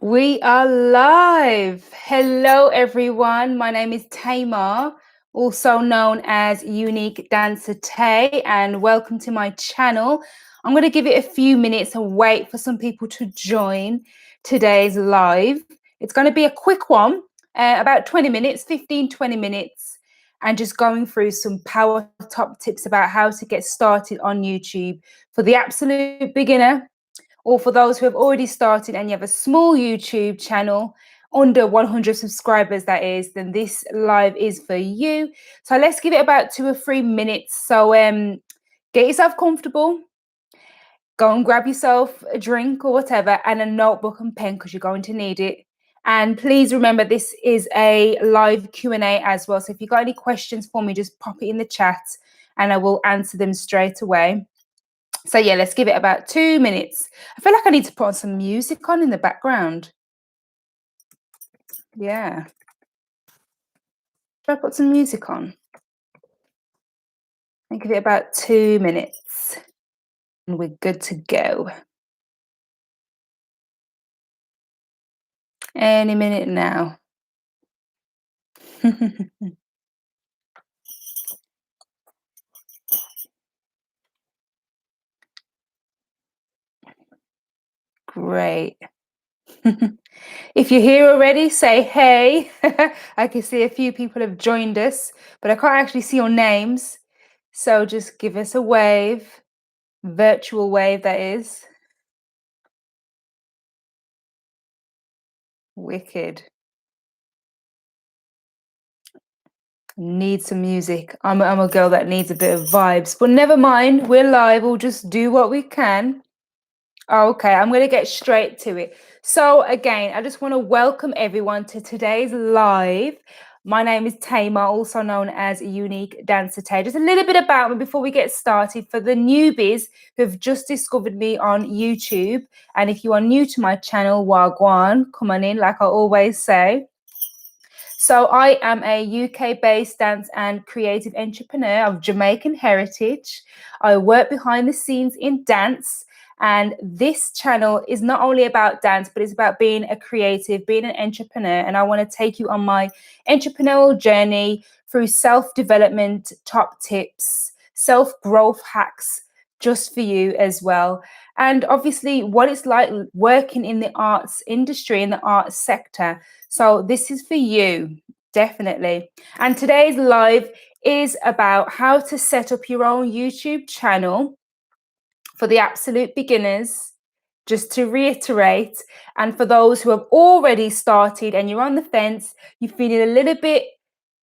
We are live. Hello, everyone. My name is Tamar, also known as Unique Dancer Tay, and welcome to my channel. I'm going to give it a few minutes and wait for some people to join today's live. It's going to be a quick one, about 20 minutes, 20 minutes, and just going through some power top tips about how to get started on YouTube for the absolute beginner, or for those who have already started and you have a small YouTube channel under 100 subscribers, that is, then this live is for you. So let's give it about 2 or 3 minutes. So get yourself comfortable, go and grab yourself a drink or whatever, and a notebook and pen, because you're going to need it. And please remember, this is a live Q&A as well. So if you've got any questions for me, just pop it in the chat and I will answer them straight away. So yeah, let's give it about 2 minutes. I feel like I need to put on some music on in the background. Yeah. Should I put some music on? And give it about 2 minutes. And we're good to go. Any minute now. Great. If you're here already, say hey. I can see a few people have joined us, but I can't actually see your names. So just give us a wave, virtual wave that is. Wicked. Need some music. I'm a girl that needs a bit of vibes, but never mind. We're live. We'll just do what we can. Okay, I'm going to get straight to it. So again, I just want to welcome everyone to today's live. My name is Tamar, also known as Unique Dancer Tay. Just a little bit about me before we get started for the newbies who've just discovered me on YouTube. And if you are new to my channel, wagwan, come on in, like I always say. So I am a UK-based dance and creative entrepreneur of Jamaican heritage. I work behind the scenes in dance, and this channel is not only about dance, but it's about being a creative, being an entrepreneur. And I want to take you on my entrepreneurial journey through self-development, top tips, self-growth hacks, just for you as well. And obviously what it's like working in the arts industry, in the arts sector. So this is for you, definitely. And today's live is about how to set up your own YouTube channel for the absolute beginners, just to reiterate, and for those who have already started and you're on the fence, you're feeling a little bit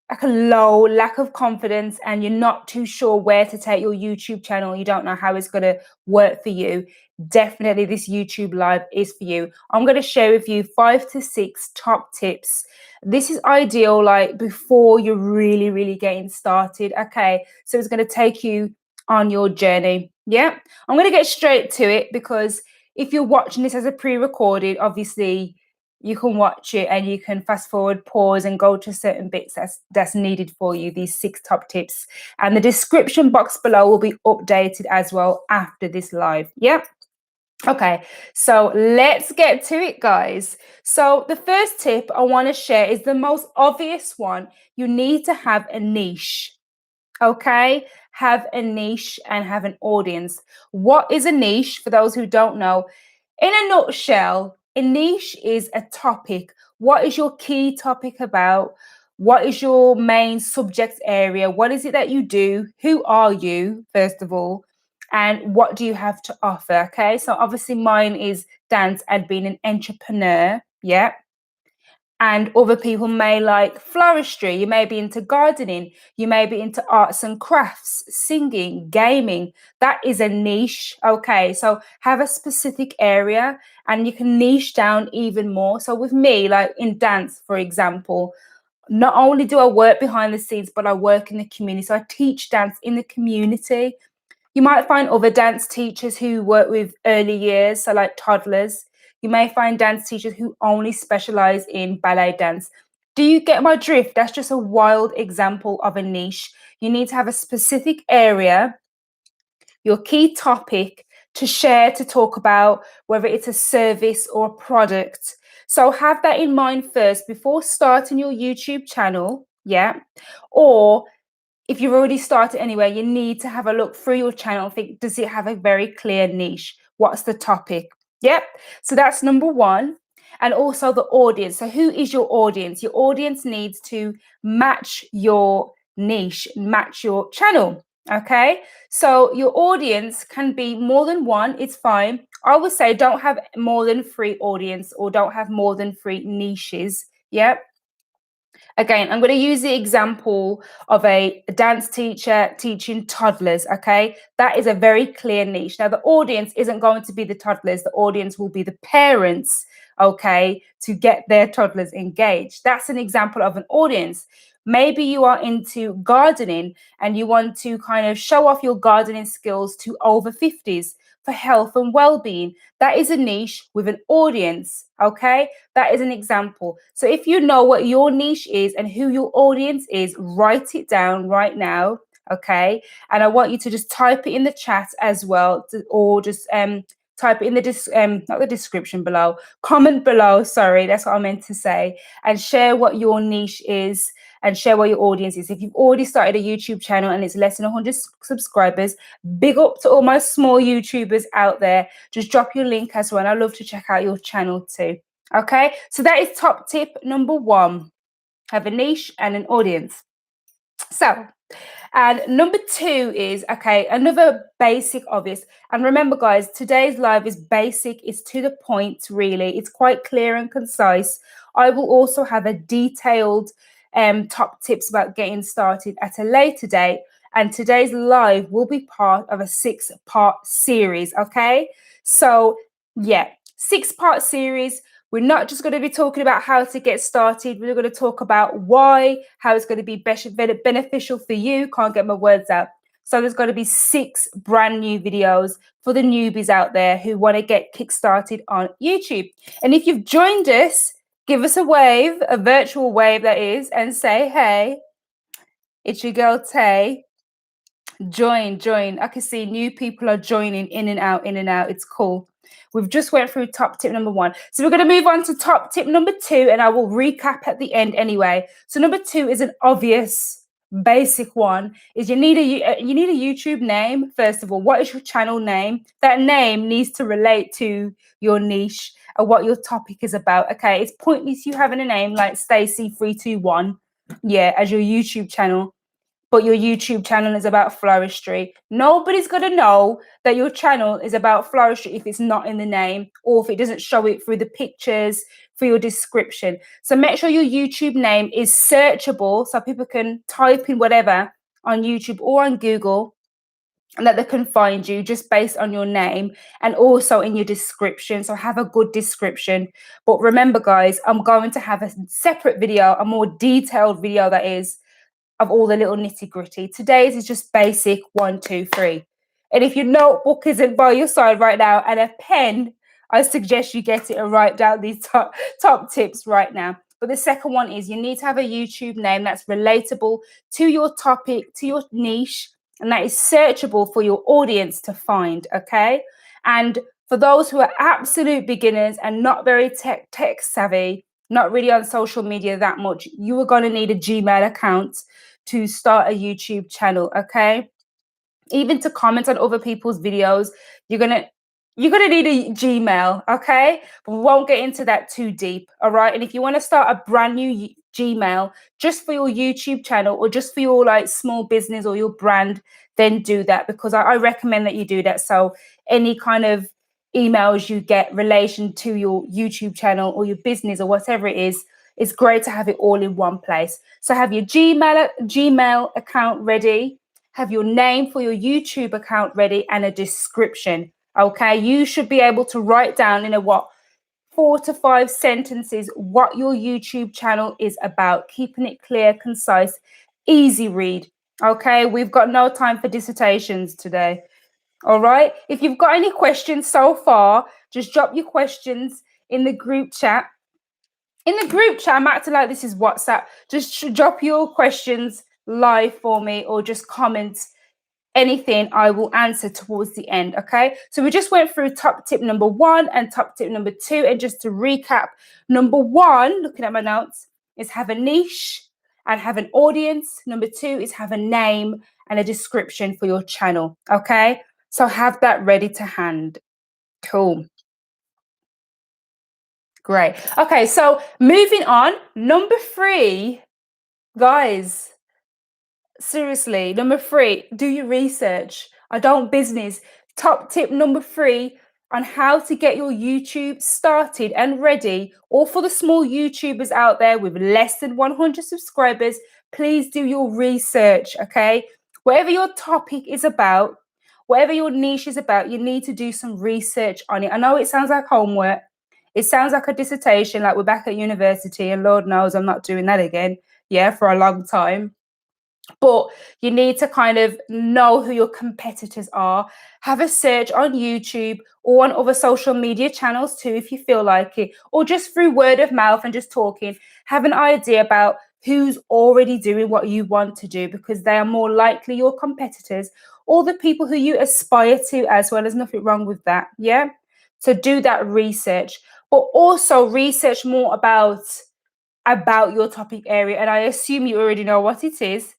like a low lack of confidence and you're not too sure where to take your YouTube channel, you don't know how it's going to work for you, definitely this YouTube live is for you. I'm going to share with you 5 to 6 top tips. This is ideal like before you're really getting started. Okay, so it's going to take you on your journey. Yeah, I'm going to get straight to it, because if you're watching this as a pre-recorded, obviously you can watch it and you can fast forward, pause, and go to certain bits that's needed for you, these 6 top tips. And the description box below will be updated as well after this live. Yep. Okay, so let's get to it, guys. So the first tip I want to share is the most obvious one. You need to have a niche. Okay, have a niche and have an audience. What is a niche? For those who don't know, in a nutshell, a niche is a topic. What is your key topic about? What is your main subject area? What is it that you do? Who are you, first of all? And what do you have to offer? Okay, so obviously mine is dance and being an entrepreneur. Yeah. And other people may like floristry, you may be into gardening, you may be into arts and crafts, singing, gaming. That is a niche. Okay, so have a specific area and you can niche down even more. So with me, like in dance, for example, not only do I work behind the scenes, but I work in the community. So I teach dance in the community. You might find other dance teachers who work with early years, so like toddlers. You may find dance teachers who only specialize in ballet dance. Do you get my drift? That's just a wild example of a niche. You need to have a specific area, your key topic to share, to talk about, whether it's a service or a product. So have that in mind first before starting your YouTube channel. Yeah. Or if you've already started anyway, you need to have a look through your channel. Think, does it have a very clear niche? What's the topic? Yep. So that's number one. And also the audience. So who is your audience? Your audience needs to match your niche, match your channel. Okay. So your audience can be more than one. It's fine. I would say don't have more than 3 audience or don't have more than 3 niches. Yep. Again, I'm going to use the example of a dance teacher teaching toddlers, okay? That is a very clear niche. Now, the audience isn't going to be the toddlers. The audience will be the parents, okay, to get their toddlers engaged. That's an example of an audience. Maybe you are into gardening and you want to kind of show off your gardening skills to over 50s for health and well-being. That is a niche with an audience, okay? That is an example. So if you know what your niche is and who your audience is, write it down right now, okay? And I want you to just type it in the chat as well, or just type it in the not the description below, comment below, sorry, that's what I meant to say, and share what your niche is and share what your audience is. If you've already started a YouTube channel and it's less than 100 subscribers, big up to all my small YouTubers out there. Just drop your link as well. I'd love to check out your channel too. Okay, so that is top tip number 1. Have a niche and an audience. So, and number 2 is, okay, another basic obvious. And remember, guys, today's live is basic, it's to the point, really. It's quite clear and concise. I will also have a detailed top tips about getting started at a later date. And today's live will be part of a 6-part series, okay? So, yeah, 6-part series. We're not just going to be talking about how to get started. We're going to talk about why, how it's going to be beneficial for you. Can't get my words out. So there's going to be 6 brand new videos for the newbies out there who want to get kickstarted on YouTube. And if you've joined us, give us a wave, a virtual wave that is, and say, hey, it's your girl Tay. Join. I can see new people are joining in and out. It's cool. We've just went through top tip number 1. So we're going to move on to top tip number 2, and I will recap at the end anyway. So number 2 is an obvious basic one. Is you need a YouTube name. First of all, what is your channel name? That name needs to relate to your niche and what your topic is about. Okay, it's pointless you having a name like Stacy321, as your YouTube channel, but your YouTube channel is about floristry. Nobody's going to know that your channel is about floristry if it's not in the name or if it doesn't show it through the pictures, for your description. So make sure your YouTube name is searchable so people can type in whatever on YouTube or on Google and that they can find you just based on your name, and also in your description. So have a good description. But remember, guys, I'm going to have a separate video, a more detailed video that is, of all the little nitty gritty. Today's is just basic 1, 2, 3. And if your notebook isn't by your side right now and a pen, I suggest you get it and write down these top tips right now. But the second one is you need to have a YouTube name that's relatable to your topic, to your niche, and that is searchable for your audience to find, okay? And for those who are absolute beginners and not very tech savvy, not really on social media that much, you are going to need a Gmail account to start a YouTube channel, okay? Even to comment on other people's videos, you're gonna need a Gmail, okay? But we won't get into that too deep, all right? And if you want to start a brand new Gmail just for your YouTube channel or just for your like small business or your brand, then do that, because I recommend that you do that. So any kind of emails you get relation to your YouTube channel or your business or whatever it is, it's great to have it all in one place. So have your Gmail account ready, have your name for your YouTube account ready, and a description. Okay, you should be able to write down in 4 to 5 sentences what your YouTube channel is about, keeping it clear, concise, easy read. Okay, we've got no time for dissertations today. All right, if you've got any questions so far, just drop your questions in the group chat. In the group chat, I'm acting like this is WhatsApp. Just drop your questions live for me or just comment anything, I will answer towards the end, okay? So we just went through top tip number 1 and top tip number 2. And just to recap, number 1, looking at my notes, is have a niche and have an audience. Number 2 is have a name and a description for your channel, okay? So have that ready to hand. Cool. Great. Okay, so moving on, number 3, guys, seriously, number 3, do your research. I don't business. Top tip number 3 on how to get your YouTube started and ready, or for the small YouTubers out there with less than 100 subscribers, please do your research, okay? Whatever your topic is about, whatever your niche is about, you need to do some research on it. I know it sounds like homework. It sounds like a dissertation, like we're back at university, and Lord knows I'm not doing that again, yeah, for a long time. But you need to kind of know who your competitors are. Have a search on YouTube or on other social media channels too, if you feel like it, or just through word of mouth and just talking. Have an idea about who's already doing what you want to do, because they are more likely your competitors or the people who you aspire to as well. There's nothing wrong with that. Yeah. So do that research, but also research more about your topic area. And I assume you already know what it is.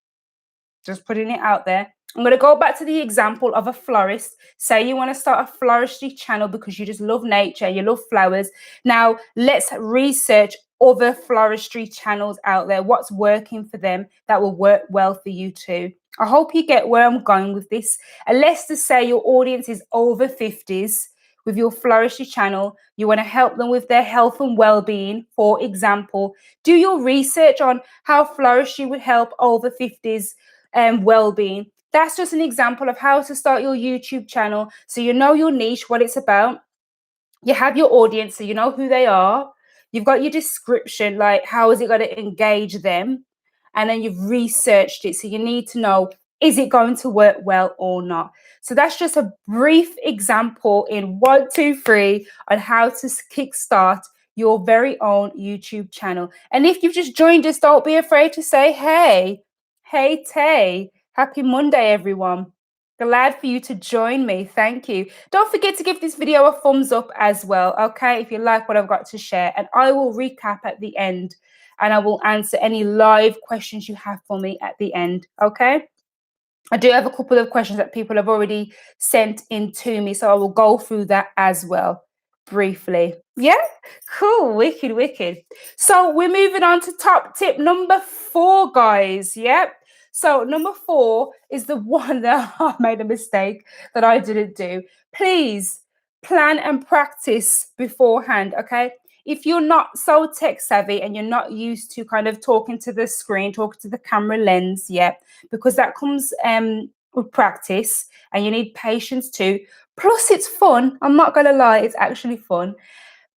Just putting it out there. I'm going to go back to the example of a florist. Say you want to start a floristry channel because you just love nature, you love flowers. Now, let's research other floristry channels out there. What's working for them that will work well for you too. I hope you get where I'm going with this. And let's just say your audience is over 50s with your floristry channel. You want to help them with their health and well-being, for example. Do your research on how floristry would help over 50s well-being. That's just an example of how to start your YouTube channel. So you know your niche, what it's about. You have your audience, so you know who they are. You've got your description, like how is it going to engage them? And then you've researched it. So you need to know, is it going to work well or not? So that's just a brief example in 1, 2, 3 on how to kickstart your very own YouTube channel. And if you've just joined us, don't be afraid to say, hey, Tay, happy Monday, everyone. Glad for you to join me. Thank you. Don't forget to give this video a thumbs up as well, okay, if you like what I've got to share. And I will recap at the end, and I will answer any live questions you have for me at the end, okay? I do have a couple of questions that people have already sent in to me, so I will go through that as well briefly. Yeah, cool, wicked. So we're moving on to top tip number 4, guys. Yep. So number 4 is the one that I made a mistake that I didn't do. Please plan and practice beforehand, okay? If you're not so tech savvy and you're not used to kind of talking to the screen, talking to the camera lens yet, because that comes with practice and you need patience too. Plus, it's fun. I'm not going to lie, it's actually fun.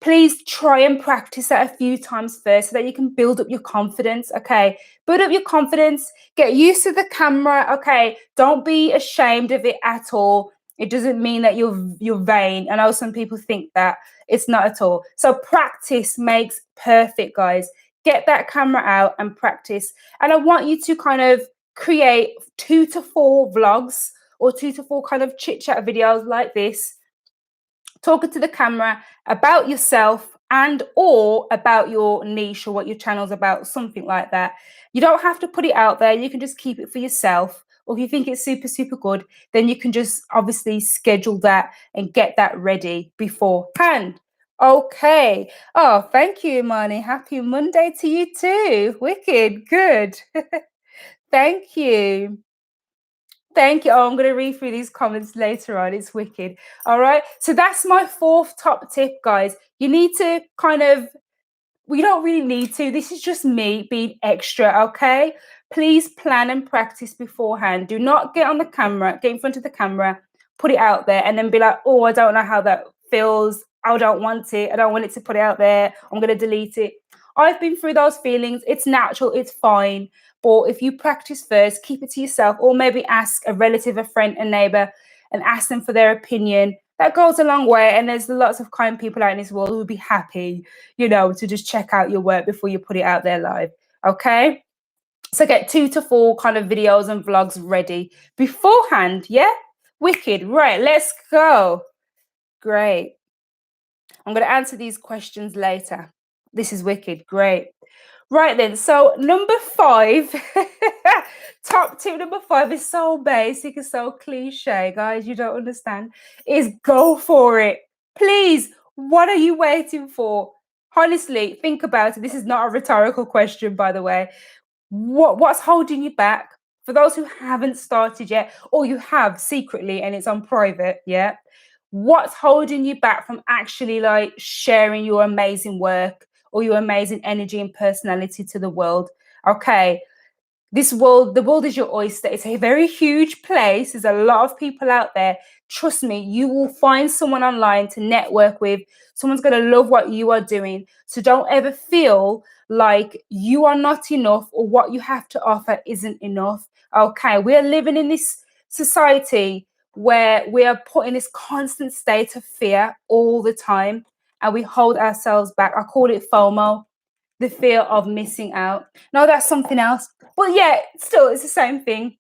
Please try and practice that a few times first so that you can build up your confidence, okay? Build up your confidence, get used to the camera, okay? Don't be ashamed of it at all. It doesn't mean that you're vain. I know some people think that. It's not at all. So practice makes perfect, guys. Get that camera out and practice. And I want you to kind of create 2 to 4 vlogs or 2 to 4 kind of chit-chat videos like this, talking to the camera about yourself and or about your niche or what your channel's about, something like that. You don't have to put it out there. You can just keep it for yourself. Or if you think it's super good, then you can just obviously schedule that and get that ready beforehand. Okay. Oh, thank you, Imani. Happy Monday to you too. Wicked. Good. Thank you. Thank you. Oh, I'm going to read through these comments later on. It's wicked. All right. So that's my 4th top tip, guys. You need to kind of, we don't really need to. This is just me being extra, okay? Please plan and practice beforehand. Do not get on the camera, get in front of the camera, put it out there, and then be like, oh, I don't know how that feels. I don't want it. I don't want it to put it out there. I'm going to delete it. I've been through those feelings. It's natural. It's fine. But if you practice first, keep it to yourself, or maybe ask a relative, a friend, a neighbor, and ask them for their opinion. That goes a long way. And there's lots of kind people out in this world who would be happy, to just check out your work before you put it out there live. Okay. So get 2 to 4 kind of videos and vlogs ready beforehand. Yeah, wicked. Right, let's go. Great. I'm going to answer these questions later. This is wicked. Great. Right then. So number 5, top tip number 5 is so basic, it's so cliche, guys. You don't understand. Is go for it. Please. What are you waiting for? Honestly, think about it. This is not a rhetorical question, by the way. What's holding you back? For those who haven't started yet, or you have secretly and it's on private, yeah, what's holding you back from actually like sharing your amazing work or your amazing energy and personality to the world? Okay, this world, the world is your oyster. It's a very huge place. There's a lot of people out there. Trust me, you will find someone online to network with. Someone's going to love what you are doing. So don't ever feel like you are not enough or what you have to offer isn't enough. Okay, we are living in this society where we are put in this constant state of fear all the time and we hold ourselves back. I call it FOMO, the fear of missing out. No, that's something else. But yeah, still, it's the same thing,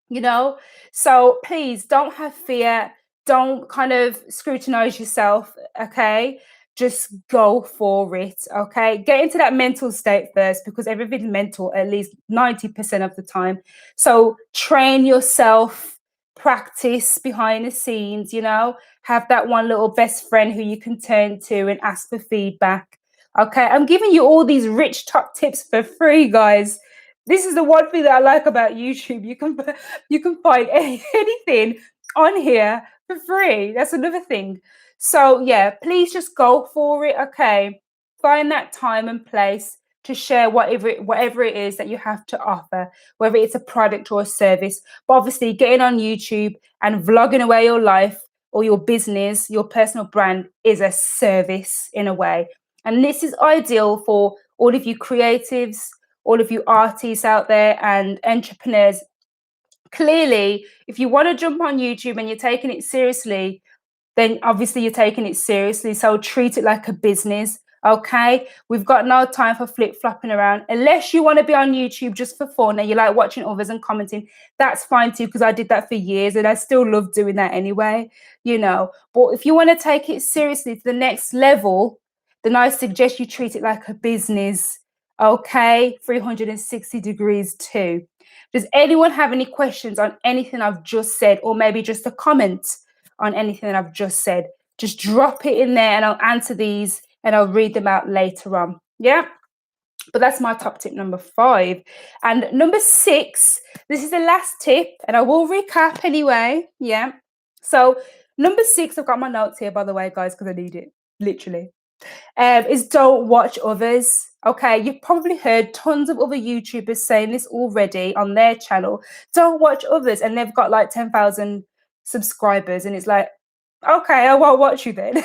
you know? So please don't have fear. Don't kind of scrutinize yourself, okay? Just go for it, okay? Get into that mental state first because everything's mental at least 90% of the time. So train yourself, practice behind the scenes, you know? Have that one little best friend who you can turn to and ask for feedback. Okay, I'm giving you all these rich top tips for free, guys. This is the one thing that I like about YouTube. You can find anything on here for free. That's another thing. So yeah, please just go for it. Okay, find that time and place to share whatever it is that you have to offer, whether it's a product or a service. But obviously, getting on YouTube and vlogging away your life or your business, your personal brand is a service in a way. And this is ideal for all of you creatives, all of you artists out there and entrepreneurs. Clearly, if you want to jump on YouTube and you're taking it seriously, then obviously you're taking it seriously. So treat it like a business. Okay. We've got no time for flip flopping around. Unless you want to be on YouTube just for fun and you like watching others and commenting, that's fine too, because I did that for years and I still love doing that anyway, you know. But if you want to take it seriously to the next level, then I suggest you treat it like a business. Okay. 360 degrees too. Does anyone have any questions on anything I've just said, or maybe just a comment on anything that I've just said? Just drop it in there and I'll answer these and I'll read them out later on. Yeah. But that's my top tip number 5. And number 6, this is the last tip and I will recap anyway. Yeah. So number 6, I've got my notes here, by the way, guys, because I need it literally. Is don't watch others. Okay, you've probably heard tons of other YouTubers saying this already on their channel. Don't watch others, and they've got like 10,000 subscribers, and it's like, okay, I won't watch you then.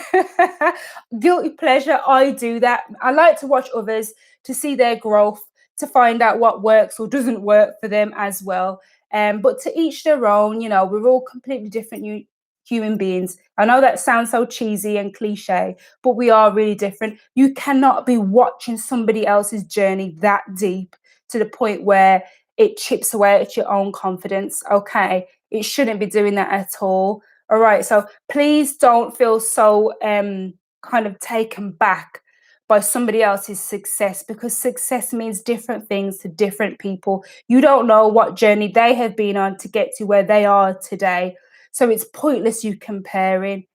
Guilty pleasure, I do that. I like to watch others to see their growth, to find out what works or doesn't work for them as well. But to each their own, you know, we're all completely different human beings. I know that sounds so cheesy and cliche, but we are really different. You cannot be watching somebody else's journey that deep to the point where it chips away at your own confidence. Okay, it shouldn't be doing that at all. All right, so please don't feel so kind of taken back by somebody else's success, because success means different things to different people. You don't know what journey they have been on to get to where they are today. So it's pointless you comparing.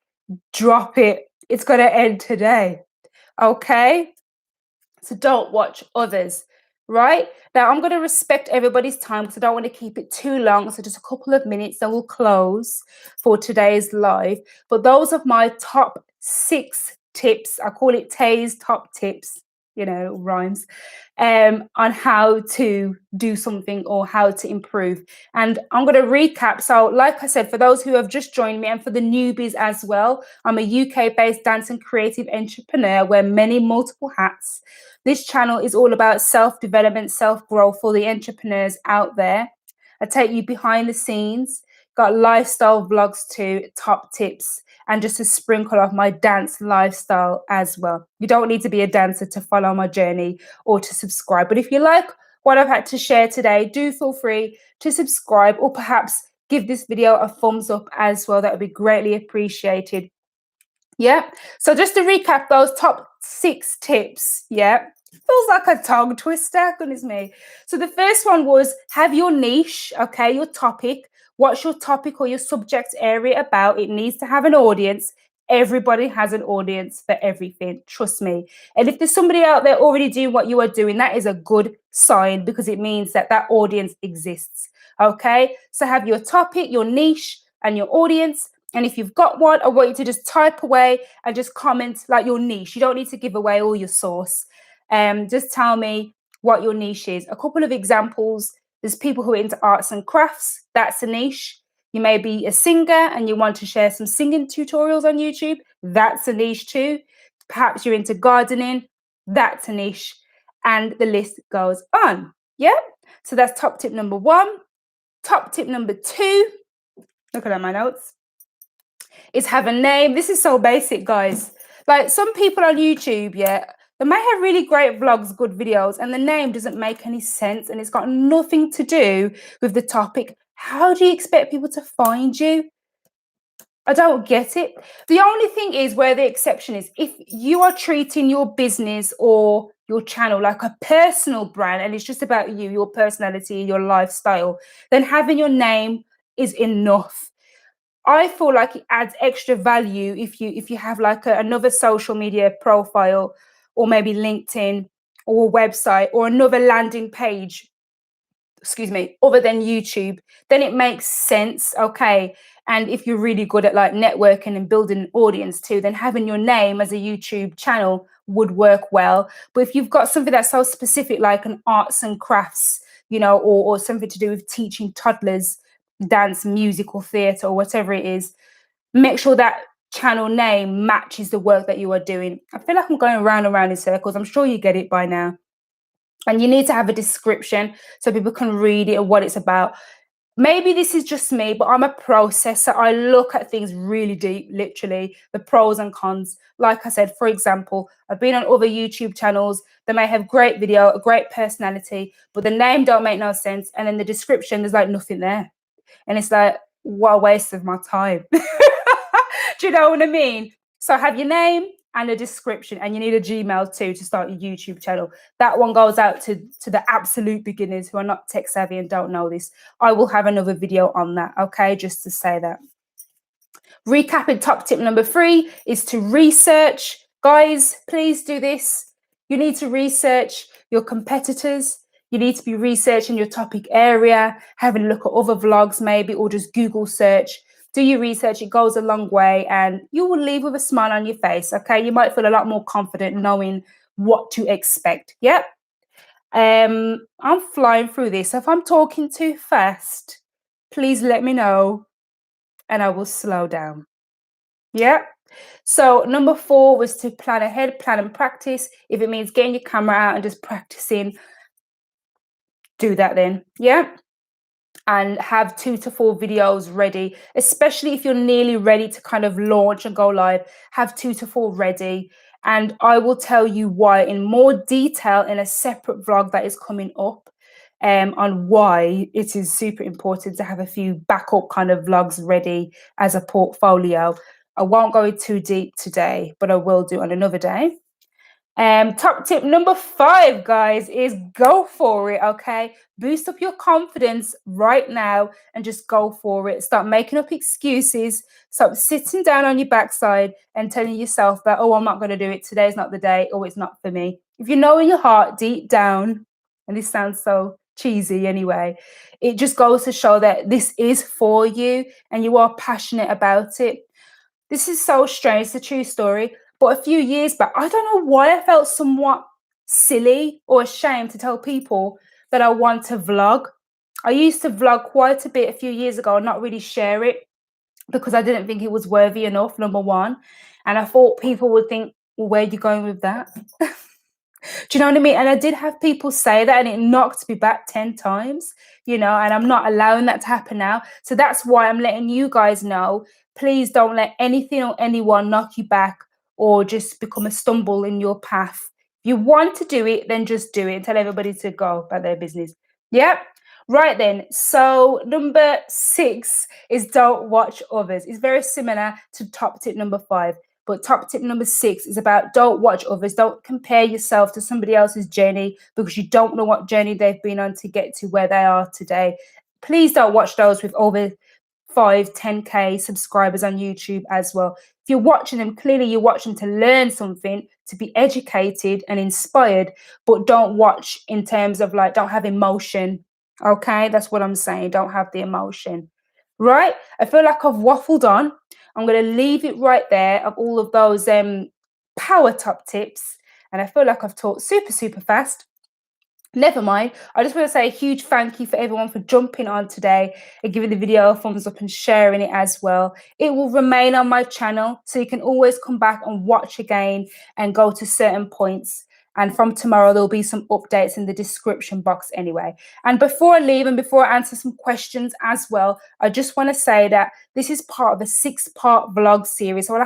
Drop it. It's going to end today. Okay? So don't watch others, right? Now, I'm going to respect everybody's time because I don't want to keep it too long. So just a couple of minutes, then we'll close for today's live. But those are my top 6 tips. I call it Tay's top tips, you know, rhymes, on how to do something or how to improve. And I'm going to recap. So like I said, for those who have just joined me and for the newbies as well, I'm a UK-based dance and creative entrepreneur, wear many multiple hats. This channel is all about self-development, self-growth for the entrepreneurs out there. I take you behind the scenes, got lifestyle vlogs too, top tips, and just a sprinkle of my dance lifestyle as well. You don't need to be a dancer to follow my journey or to subscribe. But if you like what I've had to share today, do feel free to subscribe or perhaps give this video a thumbs up as well. That would be greatly appreciated. Yeah. So just to recap those top 6 tips. Yeah. Feels like a tongue twister. Goodness me. So the first one was have your niche. Okay. Your topic. What's your topic or your subject area about? It needs to have an audience. Everybody has an audience for everything. Trust me. And if there's somebody out there already doing what you are doing, that is a good sign because it means that that audience exists. Okay. So have your topic, your niche, and your audience. And if you've got one, I want you to just type away and just comment like your niche. You don't need to give away all your source. Just tell me what your niche is. A couple of examples. There's people who are into arts and crafts. That's a niche. You may be a singer and you want to share some singing tutorials on YouTube. That's a niche too. Perhaps you're into gardening. That's a niche. And the list goes on. Yeah. So that's top tip number 1. Top tip number 2. Look at my notes. Is have a name. This is so basic, guys. Like some people on YouTube, yeah, they may have really great vlogs, good videos, and the name doesn't make any sense and it's got nothing to do with the topic. How do you expect people to find you? I don't get it. The only thing is where the exception is if you are treating your business or your channel like a personal brand and it's just about you, your personality, your lifestyle, then having your name is enough. I feel like it adds extra value if you have like another social media profile or maybe LinkedIn or a website or another landing page, excuse me, other than YouTube, then it makes sense. Okay. And if you're really good at like networking and building an audience too, then having your name as a YouTube channel would work well. But if you've got something that's so specific, like an arts and crafts, or something to do with teaching toddlers dance, music, or theatre, or whatever it is, make sure that channel name matches the work that you are doing. I feel like I'm going round and round in circles. I'm sure you get it by now. And you need to have a description so people can read it and what it's about. Maybe this is just me, but I'm a processor. I look at things really deep, literally, the pros and cons. Like I said, for example, I've been on other YouTube channels. They may have great video, a great personality, but the name don't make no sense. And in the description, there's like nothing there. And it's like, what a waste of my time. Do you know what I mean? So have your name and a description, and you need a Gmail too to start your YouTube channel. That one goes out to the absolute beginners who are not tech savvy and don't know this. I will have another video on that, okay? Just to say that. Recapping, top tip number 3 is to research. Guys, please do this. You need to research your competitors. You need to be researching your topic area, having a look at other vlogs maybe, or just Google search. Do your research. It goes a long way and you will leave with a smile on your face, okay? You might feel a lot more confident knowing what to expect, yep? I'm flying through this. If I'm talking too fast, please let me know and I will slow down, yeah? So number 4 was to plan ahead, plan and practice. If it means getting your camera out and just practicing, do that then, yeah? And have 2 to 4 videos ready, especially if you're nearly ready to kind of launch and go live. Have 2 to 4 ready. And I will tell you why in more detail in a separate vlog that is coming up on why it is super important to have a few backup kind of vlogs ready as a portfolio. I won't go too deep today, but I will do on another day. Top tip number 5, guys, is go for it, okay? Boost up your confidence right now and just go for it. Start making up excuses. Stop sitting down on your backside and telling yourself that, oh, I'm not going to do it. Today's not the day. Oh, it's not for me. If you know in your heart, deep down, and this sounds so cheesy anyway, it just goes to show that this is for you and you are passionate about it. This is so strange. It's a true story. But a few years back, I don't know why I felt somewhat silly or ashamed to tell people that I want to vlog. I used to vlog quite a bit a few years ago and not really share it because I didn't think it was worthy enough, number 1. And I thought people would think, well, where are you going with that? Do you know what I mean? And I did have people say that and it knocked me back 10 times, and I'm not allowing that to happen now. So that's why I'm letting you guys know, please don't let anything or anyone knock you back or just become a stumble in your path. If you want to do it, then just do it and tell everybody to go about their business. Yep. Right then. So number 6 is don't watch others. It's very similar to top tip number 5. But top tip number 6 is about don't watch others. Don't compare yourself to somebody else's journey because you don't know what journey they've been on to get to where they are today. Please don't watch those with over 10K subscribers on YouTube as well. If you're watching them, clearly you're watching to learn something, to be educated and inspired, but don't watch in terms of like, don't have emotion. Okay, that's what I'm saying. Don't have the emotion. Right? I feel like I've waffled on. I'm going to leave it right there of all of those power top tips. And I feel like I've talked super, super fast. Never mind. I just want to say a huge thank you for everyone for jumping on today and giving the video a thumbs up and sharing it as well. It will remain on my channel, so you can always come back and watch again and go to certain points. And from tomorrow, there'll be some updates in the description box anyway. And before I leave and before I answer some questions as well, I just want to say that this is part of a 6-part vlog series. So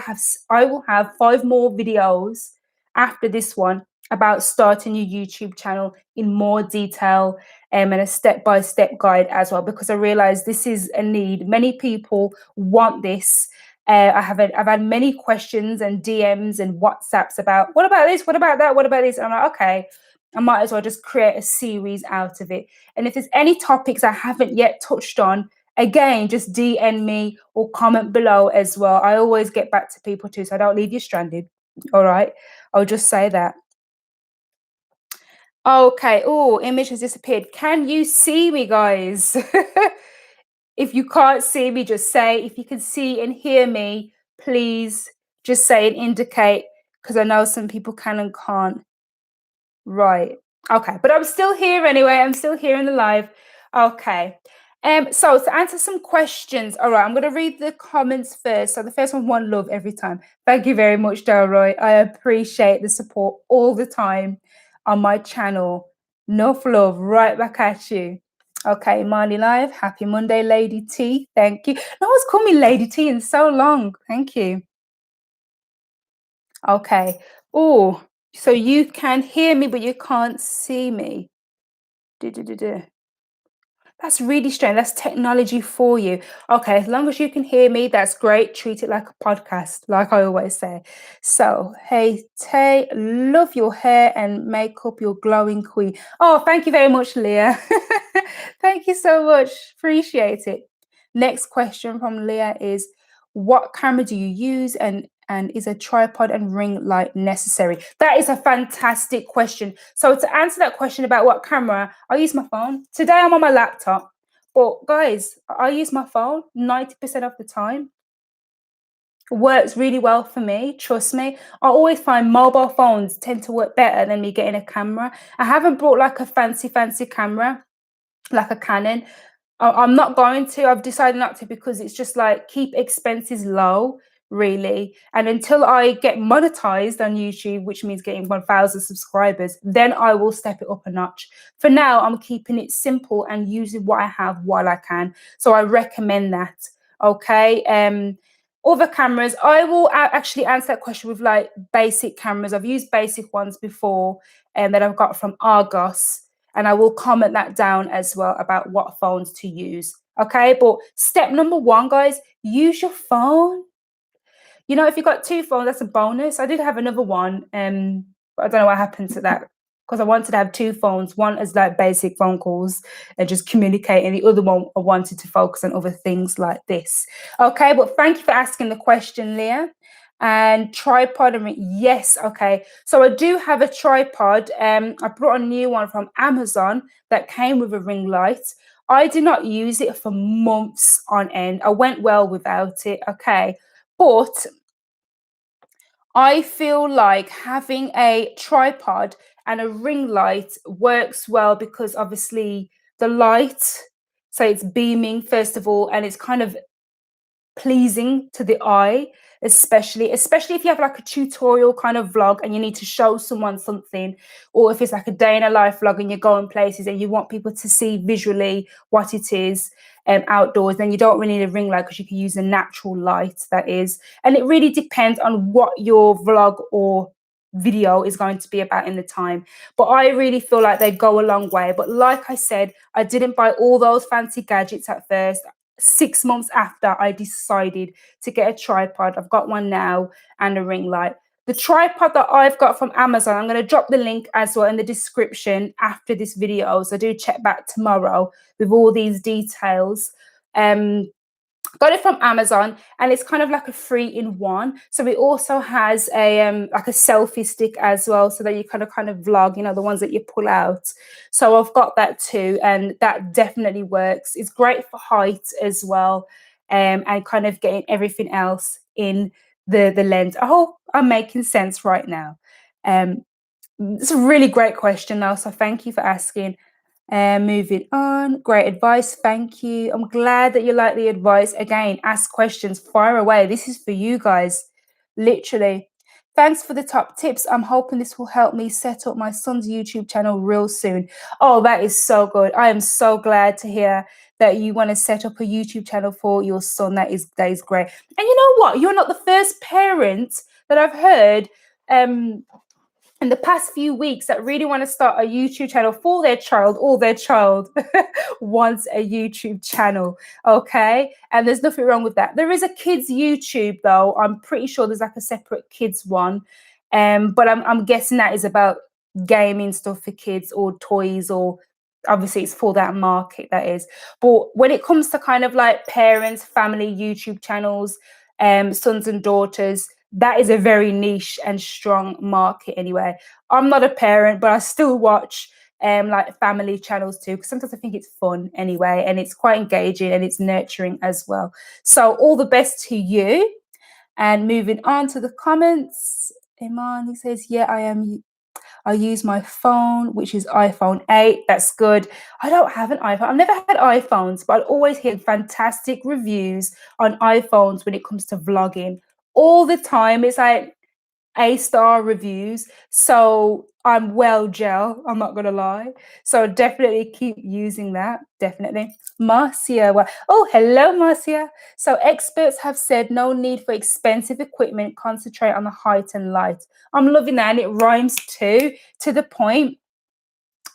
I will have 5 more videos after this one about starting your YouTube channel in more detail and a step-by-step guide as well, because I realize this is a need. Many people want this. I've had many questions and DMs and WhatsApps about what about this, what about that, what about this? And I'm like, okay, I might as well just create a series out of it. And if there's any topics I haven't yet touched on, again, just DM me or comment below as well. I always get back to people too, so I don't leave you stranded. All right, I'll just say that. Okay. Oh, image has disappeared. Can you see me, guys? If you can't see me, just say. If you can see and hear me, please just say and indicate, because I know some people can and can't. Right. Okay. But I'm still here anyway. I'm still here in the live. Okay. So to answer some questions, all right, I'm going to read the comments first. So the first one love every time. Thank you very much, Delroy. I appreciate the support all the time on my channel. Enough love right back at you. Okay, Marley Live. Happy Monday, Lady T. Thank you. No one's called me Lady T in so long. Thank you. Okay. Oh, so you can hear me, but you can't see me. That's really strange. That's technology for you. Okay, as long as you can hear me, that's great. Treat it like a podcast, like I always say. So, hey, Tay, love your hair and makeup, your glowing queen. Oh, thank you very much, Leah. Thank you so much. Appreciate it. Next question from Leah is, what camera do you use and is a tripod and ring light necessary? That is a fantastic question. So to answer that question about what camera, I use my phone. Today I'm on my laptop, but guys, I use my phone 90% of the time. It works really well for me, trust me. I always find mobile phones tend to work better than me getting a camera. I haven't brought like a fancy camera, like a Canon. I'm not going to. I've decided not to because it's just like keep expenses low, really. And until I get monetized on YouTube, which means getting 1,000 subscribers, then I will step it up a notch. For now, I'm keeping it simple and using what I have while I can. So I recommend that. Okay. Other cameras, I will actually answer that question with like basic cameras. I've used basic ones before that I've got from Argos. And I will comment that down as well about what phones to use. Okay, but step number 1, guys, use your phone. You know, if you've got 2 phones, that's a bonus. I did have another one, but I don't know what happened to that because I wanted to have 2 phones. One as like basic phone calls and just communicate, and the other one I wanted to focus on other things like this. Okay, but thank you for asking the question, Leah. And tripod and yes, okay. So I do have a tripod. I brought a new one from Amazon that came with a ring light. I did not use it for months on end. I went well without it, okay. But I feel like having a tripod and a ring light works well because obviously the light, so it's beaming first of all, and it's kind of pleasing to the eye, especially if you have like a tutorial kind of vlog and you need to show someone something, or if it's like a day in a life vlog and you're going places and you want people to see visually what it is outdoors, then you don't really need a ring light because you can use a natural light, that is. And it really depends on what your vlog or video is going to be about in the time. But I really feel like they go a long way. But like I said, I didn't buy all those fancy gadgets at first. 6 months after, I decided to get a tripod. I've got one now and a ring light. The tripod that I've got from Amazon, I'm going to drop the link as well in the description after this video. So do check back tomorrow with all these details. Got it from Amazon, and it's kind of like a 3-in-1. So it also has a like a selfie stick as well, so that you kind of vlog, the ones that you pull out. So I've got that too, and that definitely works. It's great for height as well, and kind of getting everything else in the lens. I hope I'm making sense right now. It's a really great question though, so thank you for asking. Moving on, great advice, thank you. I'm glad that you like the advice. Again, ask questions, fire away. This is for you guys, literally. Thanks for the top tips. I'm hoping this will help me set up my son's YouTube channel real soon. Oh, that is so good. I am so glad to hear that you want to set up a YouTube channel for your son. That is great. And you know what? You're not the first parent that I've heard in the past few weeks that really want to start a YouTube channel for their child, or their child wants a YouTube channel, okay? And there's nothing wrong with that. There is a kids YouTube though. I'm pretty sure there's like a separate kids one, but I'm guessing that is about gaming stuff for kids, or toys, or obviously it's for that market, that is. But when it comes to kind of like parents, family YouTube channels, sons and daughters, that is a very niche and strong market anyway. I'm not a parent, but I still watch like family channels too, because sometimes I think it's fun anyway, and it's quite engaging and it's nurturing as well. So all the best to you. And moving on to the comments, Iman, he says, yeah, I use my phone, which is iPhone 8. That's good. I don't have an iPhone. I've never had iPhones, but I always hear fantastic reviews on iPhones when it comes to vlogging. All the time, it's like A-star reviews. So I'm well gel, I'm not gonna lie. So definitely keep using that. Definitely. Marcia, well, oh, hello, Marcia. So experts have said no need for expensive equipment, concentrate on the height and light. I'm loving that, and it rhymes too, to the point.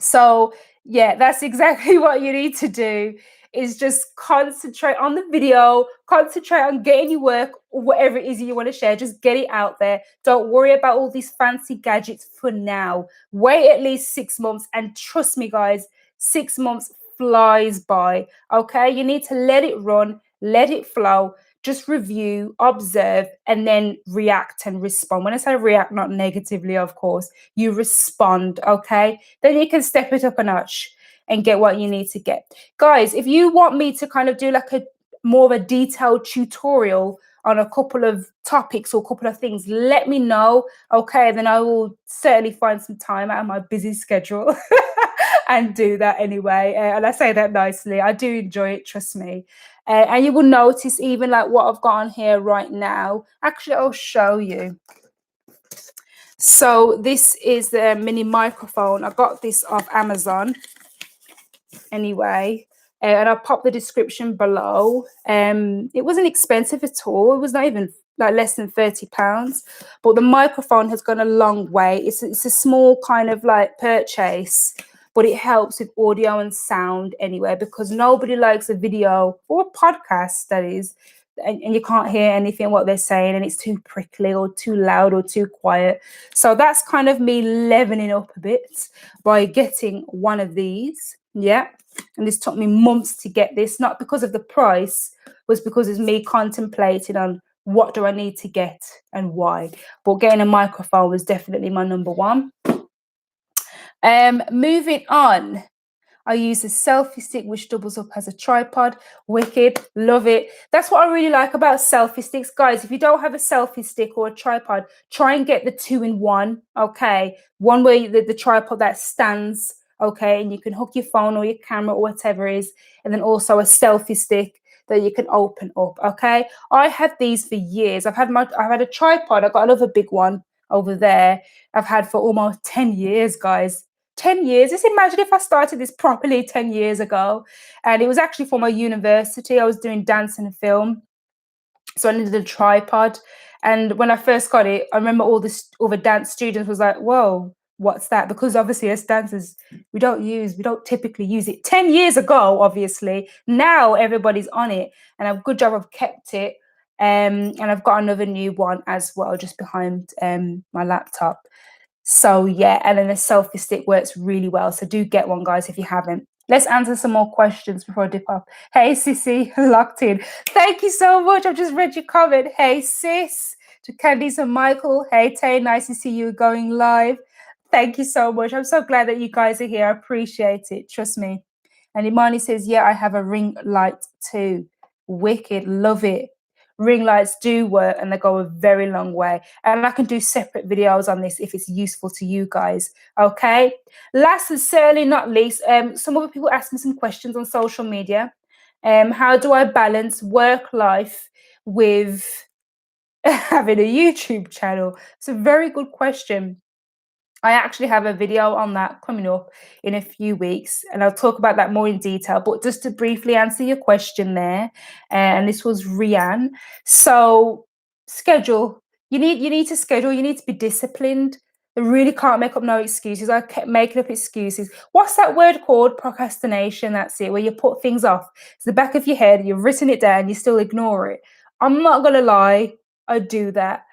So yeah, that's exactly what you need to do, is just concentrate on the video, concentrate on getting your work, or whatever it is you want to share. Just get it out there. Don't worry about all these fancy gadgets for now. Wait at least 6 months, and trust me guys, 6 months flies by. Okay, you need to let it run, let it flow. Just review, observe, and then react and respond. When I say react, not negatively, of course, you respond, okay? Then you can step it up a notch and get what you need to get. Guys, if you want me to kind of do like a more of a detailed tutorial on a couple of topics or a couple of things, let me know, okay? Then I will certainly find some time out of my busy schedule and do that anyway. And I say that nicely. I do enjoy it, trust me. And you will notice even like what I've got on here right now. Actually, I'll show you. So this is the mini microphone. I got this off Amazon anyway. And I'll pop the description below. It wasn't expensive at all. It was not even like less than £30. But the microphone has gone a long way. It's a small kind of like purchase, but it helps with audio and sound anyway, because nobody likes a video or a podcast, that is, and you can't hear anything what they're saying, and it's too prickly or too loud or too quiet. So that's kind of me leveling up a bit by getting one of these. Yeah. And this took me months to get this, not because of the price, was because it's me contemplating on what do I need to get and why. But getting a microphone was definitely my number one. Moving on, I use a selfie stick which doubles up as a tripod. Wicked, love it. That's what I really like about selfie sticks, guys. If you don't have a selfie stick or a tripod, try and get the 2-in-1. Okay, one where the tripod that stands, okay, and you can hook your phone or your camera or whatever it is, and then also a selfie stick that you can open up. Okay, I had these for years. I've had a tripod. I've got another big one over there. I've had for almost 10 years, guys. 10 years. Just imagine if I started this properly 10 years ago. And it was actually for my university. I was doing dance and film. So I needed a tripod. And when I first got it, I remember all the dance students was like, "Whoa, what's that?" Because obviously as dancers, we don't typically use it. 10 years ago, obviously, now everybody's on it, and a good job I've kept it. And I've got another new one as well, just behind my laptop. So yeah, and then the selfie stick works really well. So do get one, guys, if you haven't. Let's answer some more questions before I dip off. Hey, Sissy, locked in. Thank you so much. I've just read your comment. Hey, sis. To Candice and Michael. Hey, Tay, nice to see you going live. Thank you so much. I'm so glad that you guys are here. I appreciate it. Trust me. And Imani says, yeah, I have a ring light too. Wicked. Love it. Ring lights do work and they go a very long way. And I can do separate videos on this if it's useful to you guys. Okay. Last and certainly not least, some other people asked me some questions on social media. How do I balance work life with having a YouTube channel? It's a very good question. I actually have a video on that coming up in a few weeks, and I'll talk about that more in detail. But just to briefly answer your question there, and this was Rianne. So schedule. You need to schedule. You need to be disciplined. You really can't make up no excuses. I kept making up excuses. What's that word called? Procrastination. That's it. Where you put things off. It's the back of your head. You've written it down. You still ignore it. I'm not gonna lie. I do that.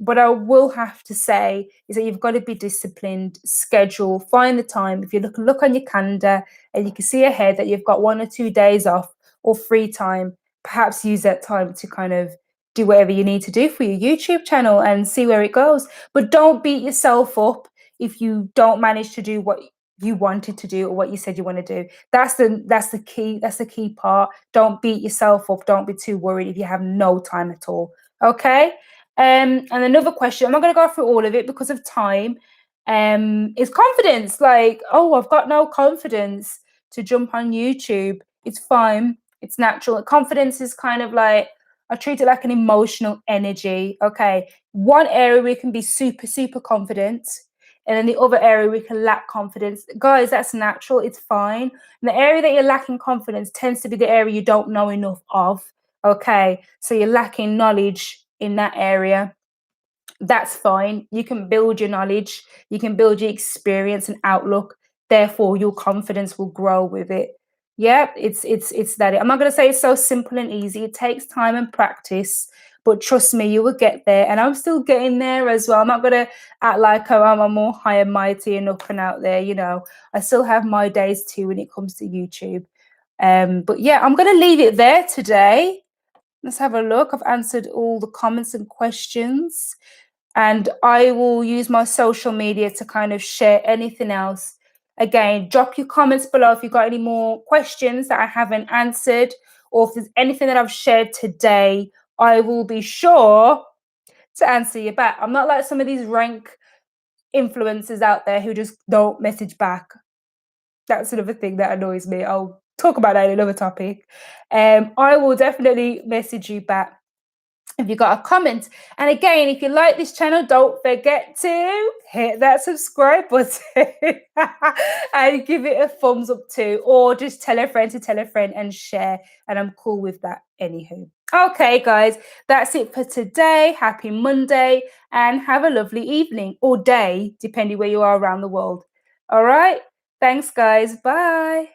But I will have to say is that you've got to be disciplined, schedule, find the time. If you look on your calendar and you can see ahead that you've got 1 or 2 days off or free time, perhaps use that time to kind of do whatever you need to do for your YouTube channel and see where it goes. But don't beat yourself up if you don't manage to do what you wanted to do or what you said you want to do. That's the key part. Don't beat yourself up. Don't be too worried if you have no time at all. Okay. And another question, I'm not going to go through all of it because of time, is confidence. Like, oh, I've got no confidence to jump on YouTube. It's fine. It's natural. Confidence is kind of like, I treat it like an emotional energy. Okay. One area we can be super, super confident. And then the other area we can lack confidence. Guys, that's natural. It's fine. And the area that you're lacking confidence tends to be the area you don't know enough of. Okay. So you're lacking knowledge in that area. That's fine. You can build your knowledge, you can build your experience and outlook. Therefore, your confidence will grow with it. Yeah, it's that. I'm not going to say it's so simple and easy. It takes time and practice, but trust me, you will get there. And I'm still getting there as well. I'm not going to act like I'm a more high and mighty and up and out there. I still have my days too when it comes to YouTube. But yeah, I'm going to leave it there today. Let's have a look. I've answered all the comments and questions. And I will use my social media to kind of share anything else. Again, drop your comments below if you've got any more questions that I haven't answered, or if there's anything that I've shared today, I will be sure to answer you back. I'm not like some of these rank influencers out there who just don't message back. That's another thing that annoys me. I'll talk about that in another topic. I will definitely message you back if you got a comment. And again, if you like this channel, don't forget to hit that subscribe button and give it a thumbs up too, or just tell a friend to tell a friend and share. And I'm cool with that anywho. Okay, guys, that's it for today. Happy Monday and have a lovely evening or day, depending where you are around the world. All right. Thanks, guys. Bye.